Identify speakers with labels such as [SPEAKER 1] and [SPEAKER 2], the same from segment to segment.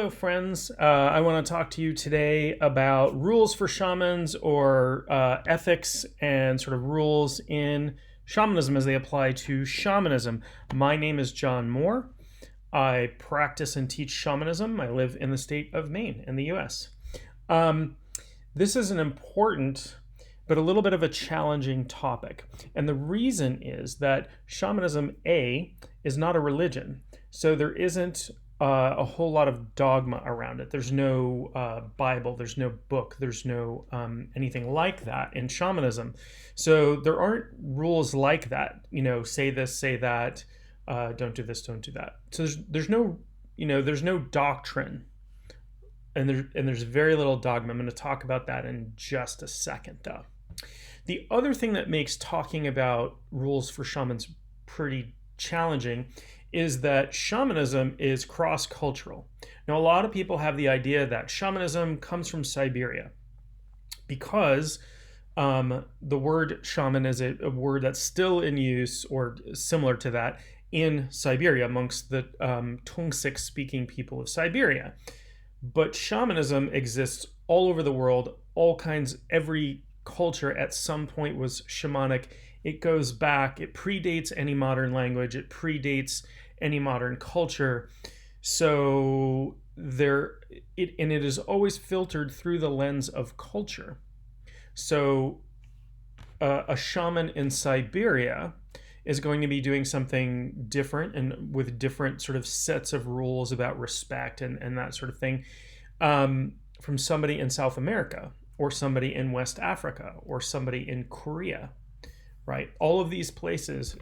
[SPEAKER 1] Hello, friends. I want to talk to you today about rules for shamans or ethics and sort of rules in shamanism as they apply to shamanism. My name is John Moore. I practice and teach shamanism. I live in the state of Maine in the US. This is an important but a little bit of a challenging topic. And the reason is that shamanism, A, is not a religion. So there isn't a whole lot of dogma around it. There's no Bible, there's no book, there's no anything like that in shamanism. So there aren't rules like that. Say this, say that, don't do this, don't do that. So there's no, there's no doctrine, and there's very little dogma. I'm going to talk about that in just a second, though. The other thing that makes talking about rules for shamans pretty challenging is that shamanism is cross-cultural. Now, a lot of people have the idea that shamanism comes from Siberia because the word shaman is a word that's still in use or similar to that in Siberia amongst the Tungsik-speaking people of Siberia. But shamanism exists all over the world, all kinds, every culture at some point was shamanic. It goes back, it predates any modern language, it predates any modern culture. So it is always filtered through the lens of culture. So a shaman in Siberia is going to be doing something different and with different sort of sets of rules about respect and that sort of thing from somebody in South America or somebody in West Africa or somebody in Korea, right? All of these places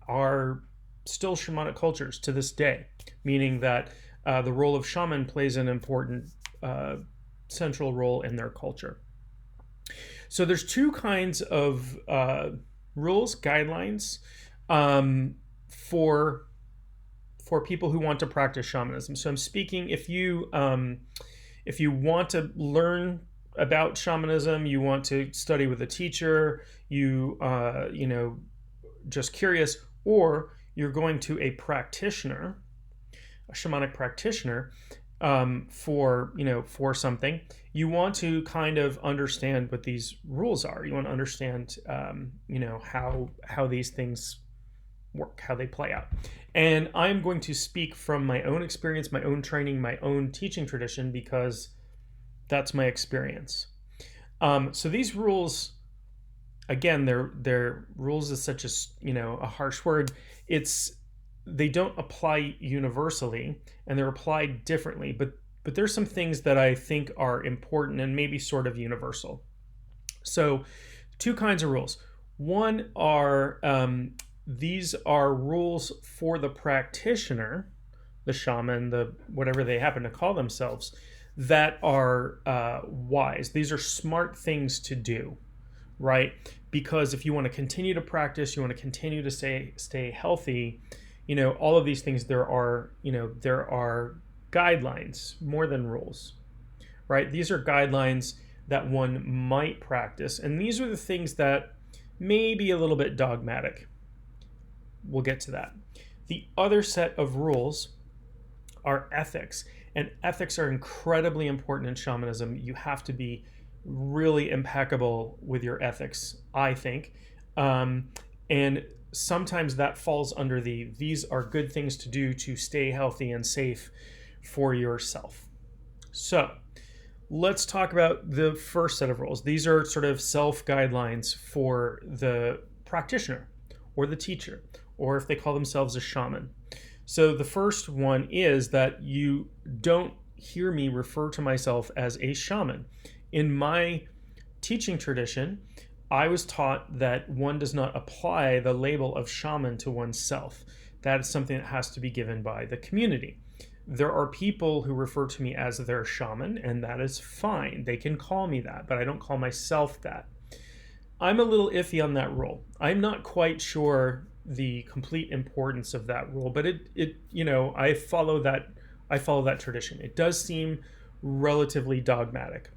[SPEAKER 1] are still shamanic cultures to this day, meaning that the role of shaman plays an important central role in their culture. So there's two kinds of rules, guidelines for people who want to practice shamanism. So I'm speaking if you want to learn about shamanism, you want to study with a teacher, you just curious, or you're going to a practitioner, a shamanic practitioner, for something, you want to kind of understand what these rules are. You want to understand, how these things work, how they play out. And I'm going to speak from my own experience, my own training, my own teaching tradition, because that's my experience. So these rules, again, they're rules is such a harsh word. They don't apply universally and they're applied differently, but there's some things that I think are important and maybe sort of universal. So two kinds of rules. One are, these are rules for the practitioner, the shaman, the whatever they happen to call themselves, that are wise. These are smart things to do, right? Because if you want to continue to practice, you want to continue to stay healthy, all of these things, there are guidelines more than rules, right? These are guidelines that one might practice. And these are the things that may be a little bit dogmatic. We'll get to that. The other set of rules are ethics. And ethics are incredibly important in shamanism. You have to be really impeccable with your ethics, I think. And sometimes that falls under these are good things to do to stay healthy and safe for yourself. So let's talk about the first set of rules. These are sort of self-guidelines for the practitioner or the teacher, or if they call themselves a shaman. So the first one is that you don't hear me refer to myself as a shaman. In my teaching tradition, I was taught that one does not apply the label of shaman to oneself. That is something that has to be given by the community. There are people who refer to me as their shaman, and that is fine. They can call me that, but I don't call myself that. I'm a little iffy on that rule. I'm not quite sure the complete importance of that rule, but I follow that tradition. It does seem relatively dogmatic,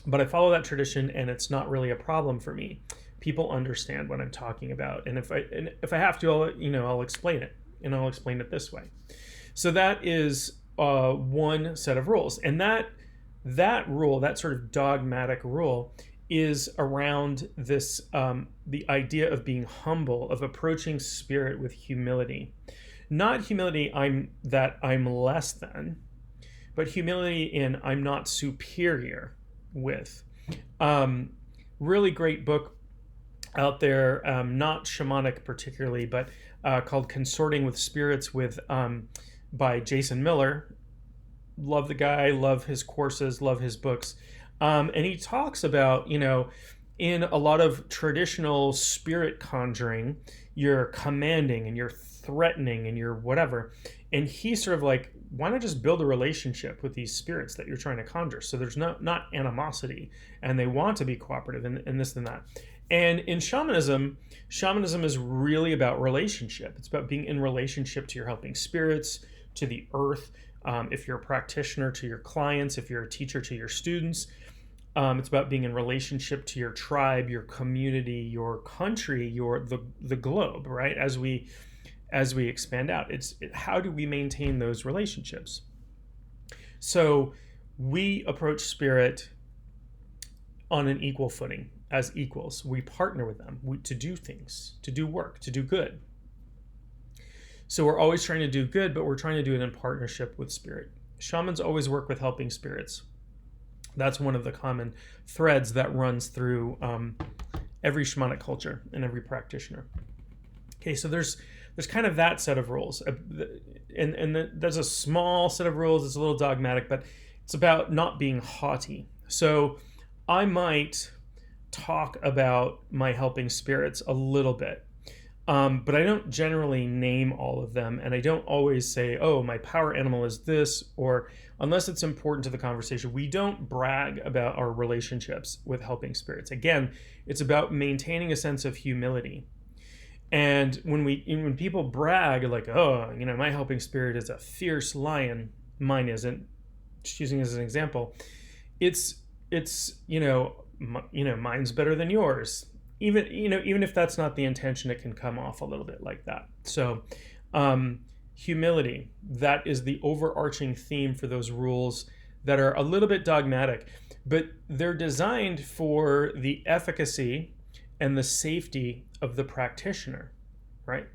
[SPEAKER 1] but I follow that tradition and it's not really a problem for me. People understand what I'm talking about. And if I have to, I'll explain it, and I'll explain it this way. So that is one set of rules, and that rule, that sort of dogmatic rule, is around this the idea of being humble, of approaching spirit with humility. Not humility I'm less than, but humility in I'm not superior with. Really great book out there, not shamanic particularly, but called Consorting with Spirits by Jason Miller. Love the guy, love his courses, love his books. And he talks about, in a lot of traditional spirit conjuring, you're commanding and you're threatening and you're whatever. And he's sort of like, why not just build a relationship with these spirits that you're trying to conjure? So there's not animosity, and they want to be cooperative and this and that. And in shamanism is really about relationship. It's about being in relationship to your helping spirits, to the earth. If you're a practitioner, to your clients. If you're a teacher, to your students. It's about being in relationship to your tribe, your community, your country, the globe, right? As we expand out, how do we maintain those relationships? So we approach spirit on an equal footing, as equals. We partner with them to do things, to do work, to do good. So we're always trying to do good, but we're trying to do it in partnership with spirit. Shamans always work with helping spirits. That's one of the common threads that runs through every shamanic culture and every practitioner. Okay, so there's kind of that set of rules. And there's a small set of rules. It's a little dogmatic, but it's about not being haughty. So I might talk about my helping spirits a little bit, but I don't generally name all of them, and I don't always say, oh, my power animal is this, or unless it's important to the conversation. We don't brag about our relationships with helping spirits. Again, it's about maintaining a sense of humility. And when people brag, like, oh, my helping spirit is a fierce lion, mine isn't, just using it as an example, it's mine's better than yours. Even if that's not the intention, it can come off a little bit like that. So humility, that is the overarching theme for those rules that are a little bit dogmatic, but they're designed for the efficacy and the safety of the practitioner, right?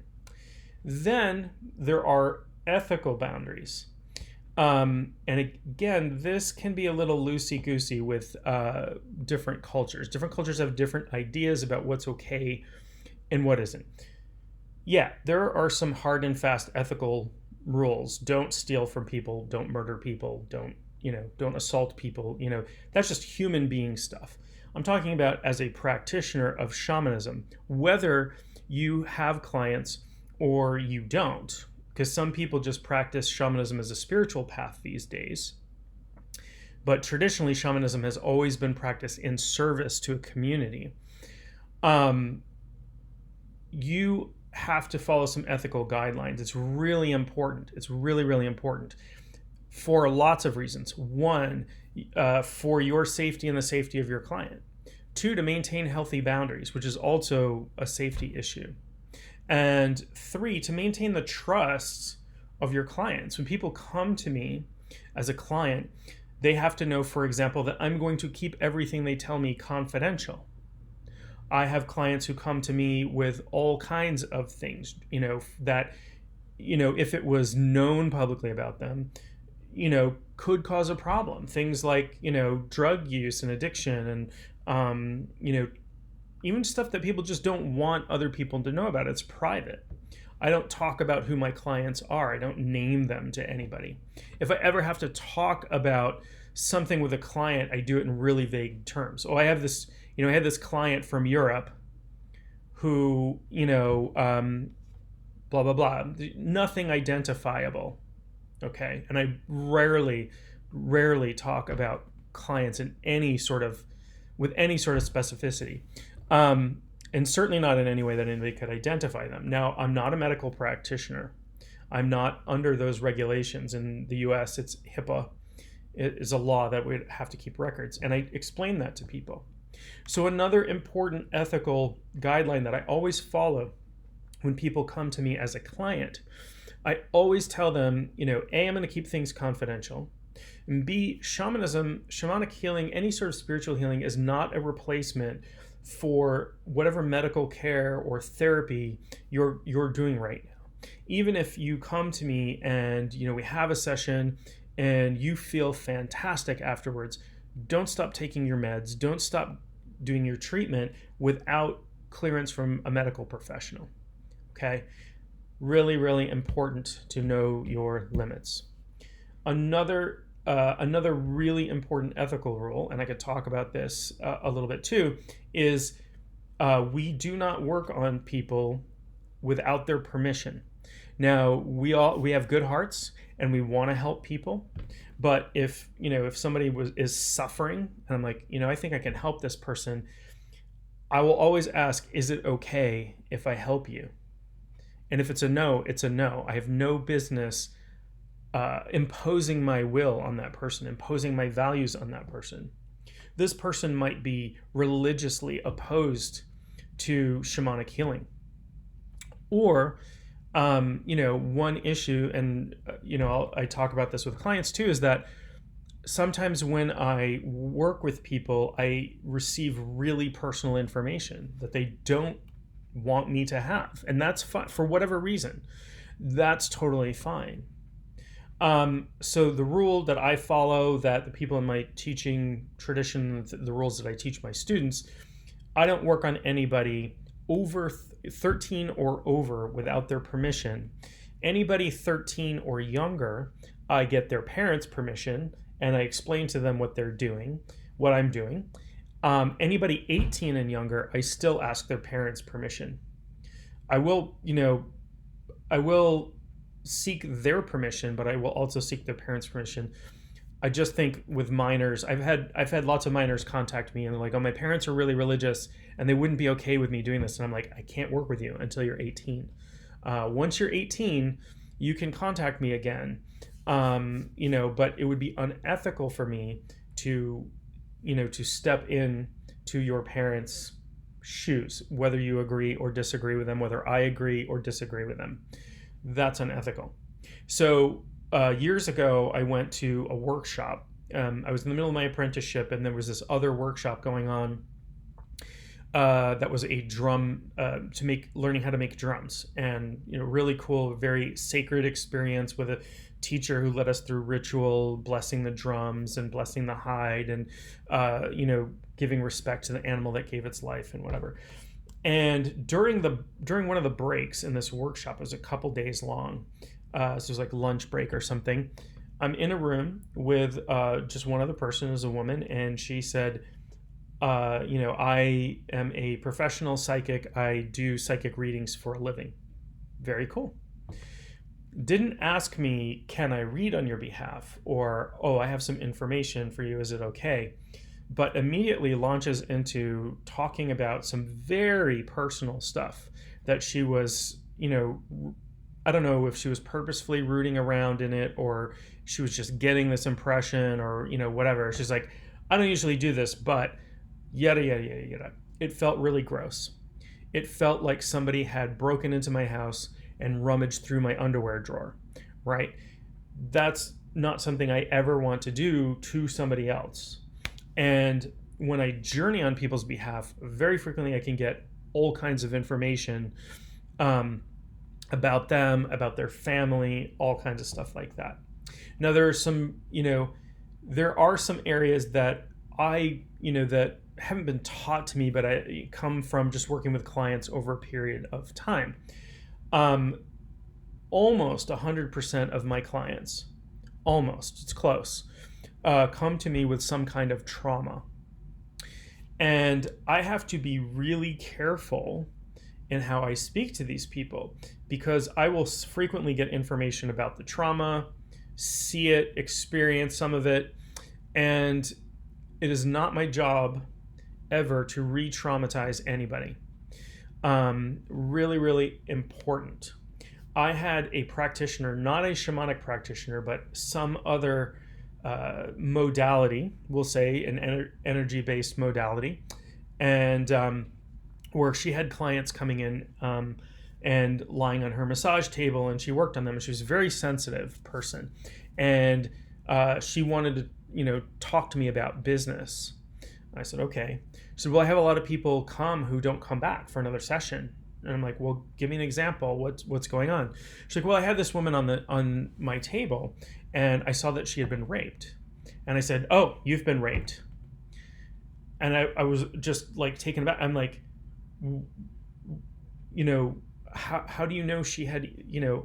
[SPEAKER 1] Then there are ethical boundaries. And again, this can be a little loosey-goosey with different cultures. Different cultures have different ideas about what's okay and what isn't. Yeah, there are some hard and fast ethical rules. Don't steal from people. Don't murder people. Don't assault people. That's just human being stuff. I'm talking about as a practitioner of shamanism, whether you have clients or you don't, because some people just practice shamanism as a spiritual path these days. But traditionally, shamanism has always been practiced in service to a community. You have to follow some ethical guidelines. It's really important. It's really, really important for lots of reasons. One, for your safety and the safety of your client. Two, to maintain healthy boundaries, which is also a safety issue. And three, to maintain the trust of your clients. When people come to me as a client, they have to know, for example, that I'm going to keep everything they tell me confidential. I have clients who come to me with all kinds of things, that, if it was known publicly about them, could cause a problem. Things like, drug use and addiction and, even stuff that people just don't want other people to know about. It's private. I don't talk about who my clients are. I don't name them to anybody. If I ever have to talk about something with a client, I do it in really vague terms. I had this client from Europe who, blah, blah, blah, nothing identifiable. Okay. And I rarely talk about clients with any sort of specificity. And certainly not in any way that anybody could identify them. Now, I'm not a medical practitioner. I'm not under those regulations. In the US, it's HIPAA. It is a law that we have to keep records. And I explain that to people. So another important ethical guideline that I always follow when people come to me as a client, I always tell them, A, I'm going to keep things confidential. And B, shamanic healing, any sort of spiritual healing is not a replacement for whatever medical care or therapy you're doing right now. Even if you come to me and we have a session and you feel fantastic afterwards, don't stop taking your meds. Don't stop doing your treatment without clearance from a medical professional. Okay? Really, really important to know your limits. Another really important ethical rule, and I could talk about this a little bit too, is we do not work on people without their permission. Now, we have good hearts and we want to help people, but if somebody is suffering and I'm like, I think I can help this person, I will always ask, is it okay if I help you? And if it's a no, it's a no. I have no business imposing my will on that person, imposing my values on that person. This person might be religiously opposed to shamanic healing. Or, one issue, and, I talk about this with clients too, is that sometimes when I work with people, I receive really personal information that they don't want me to have. And that's fine for whatever reason. That's totally fine. So the rule that I follow, that the people in my teaching tradition, the rules that I teach my students, I don't work on anybody over 13 or over without their permission. Anybody 13 or younger, I get their parents' permission and I explain to them what they're doing, what I'm doing. Anybody 18 and younger, I still ask their parents' permission. I will seek their permission, but I will also seek their parents' permission. I just think with minors, I've had lots of minors contact me and they're like, oh, my parents are really religious and they wouldn't be okay with me doing this. And I'm like, I can't work with you until you're 18. Once you're 18, you can contact me again. But it would be unethical for me to step in to your parents' shoes, whether you agree or disagree with them, whether I agree or disagree with them. That's unethical. So years ago, I went to a workshop. I was in the middle of my apprenticeship, and there was this other workshop going on that was a drum learning how to make drums, and really cool, very sacred experience with a teacher who led us through ritual, blessing the drums and blessing the hide, and giving respect to the animal that gave its life and whatever. And during one of the breaks in this workshop, it was a couple days long, so it was like lunch break or something, I'm in a room with just one other person, as a woman, and she said, I am a professional psychic. I do psychic readings for a living. Very cool. Didn't ask me, can I read on your behalf? Or, oh, I have some information for you. Is it okay? But immediately launches into talking about some very personal stuff that she was, I don't know if she was purposefully rooting around in it or she was just getting this impression or, whatever. She's like, I don't usually do this, but yada, yada, yada, yada. It felt really gross. It felt like somebody had broken into my house and rummaged through my underwear drawer, right? That's not something I ever want to do to somebody else. And when I journey on people's behalf, very frequently I can get all kinds of information about them, about their family, all kinds of stuff like that. Now there are some areas that that haven't been taught to me, but I come from just working with clients over a period of time. Almost 100% of my clients, it's close, come to me with some kind of trauma. And I have to be really careful in how I speak to these people, because I will frequently get information about the trauma, see it, experience some of it, and it is not my job ever to re-traumatize anybody. Really, really important. I had a practitioner, not a shamanic practitioner, but some other modality, we'll say an energy-based modality, and where she had clients coming in and lying on her massage table, and she worked on them, and she was a very sensitive person, and she wanted to, talk to me about business. I said, okay. She said, well, I have a lot of people come who don't come back for another session. And I'm like, well, give me an example. What's going on? She's like, well, I had this woman on my table, and I saw that she had been raped. And I said, oh, you've been raped. And I was just like taken aback. I'm like, how do you know she had,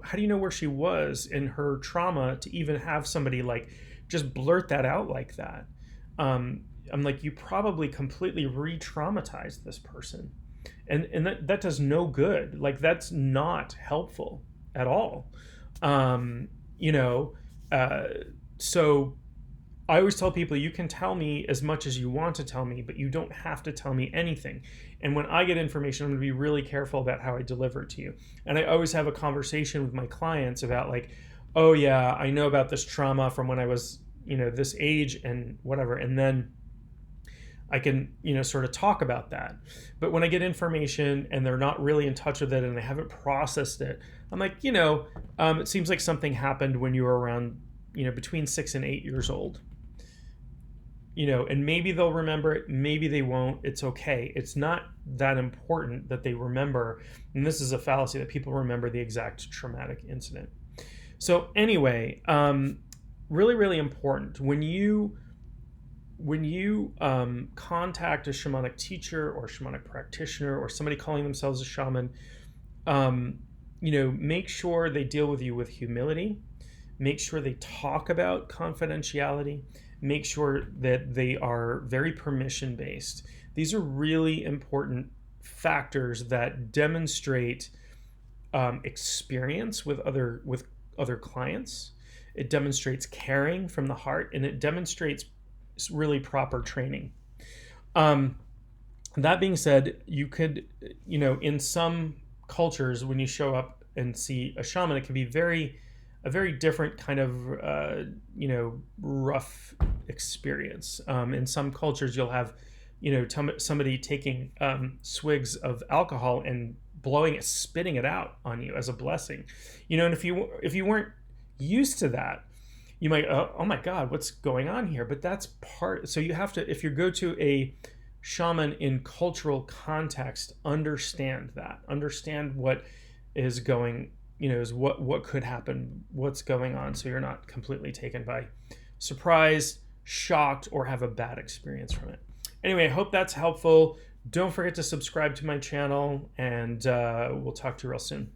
[SPEAKER 1] how do you know where she was in her trauma to even have somebody like just blurt that out like that? I'm like, you probably completely re-traumatized this person. And that does no good. Like, that's not helpful at all. So I always tell people, you can tell me as much as you want to tell me, but you don't have to tell me anything. And when I get information, I'm going to be really careful about how I deliver it to you. And I always have a conversation with my clients about like, oh yeah, I know about this trauma from when I was, this age and whatever. And then I can, sort of talk about that. But when I get information and they're not really in touch with it and they haven't processed it, I'm like, it seems like something happened when you were around, between 6 and 8 years old. And maybe they'll remember it, maybe they won't. It's okay. It's not that important that they remember. And this is a fallacy that people remember the exact traumatic incident. So anyway, really, really important. When you contact a shamanic teacher or shamanic practitioner or somebody calling themselves a shaman, make sure they deal with you with humility. Make sure they talk about confidentiality. Make sure that they are very permission-based. These are really important factors that demonstrate experience with other clients. It demonstrates caring from the heart, and it demonstrates really proper training. That being said, you could, in some cultures, when you show up and see a shaman, it can be a very different kind of, rough experience. In some cultures, you'll have, somebody taking swigs of alcohol and blowing it, spitting it out on you as a blessing. And if you weren't used to that, you might, oh my God, what's going on here? But that's part. So you have to, if you go to a shaman in cultural context, understand what is going, is what could happen, what's going on, so you're not completely taken by surprise, shocked, or have a bad experience from it. Anyway, I hope that's helpful. Don't forget to subscribe to my channel, and we'll talk to you real soon.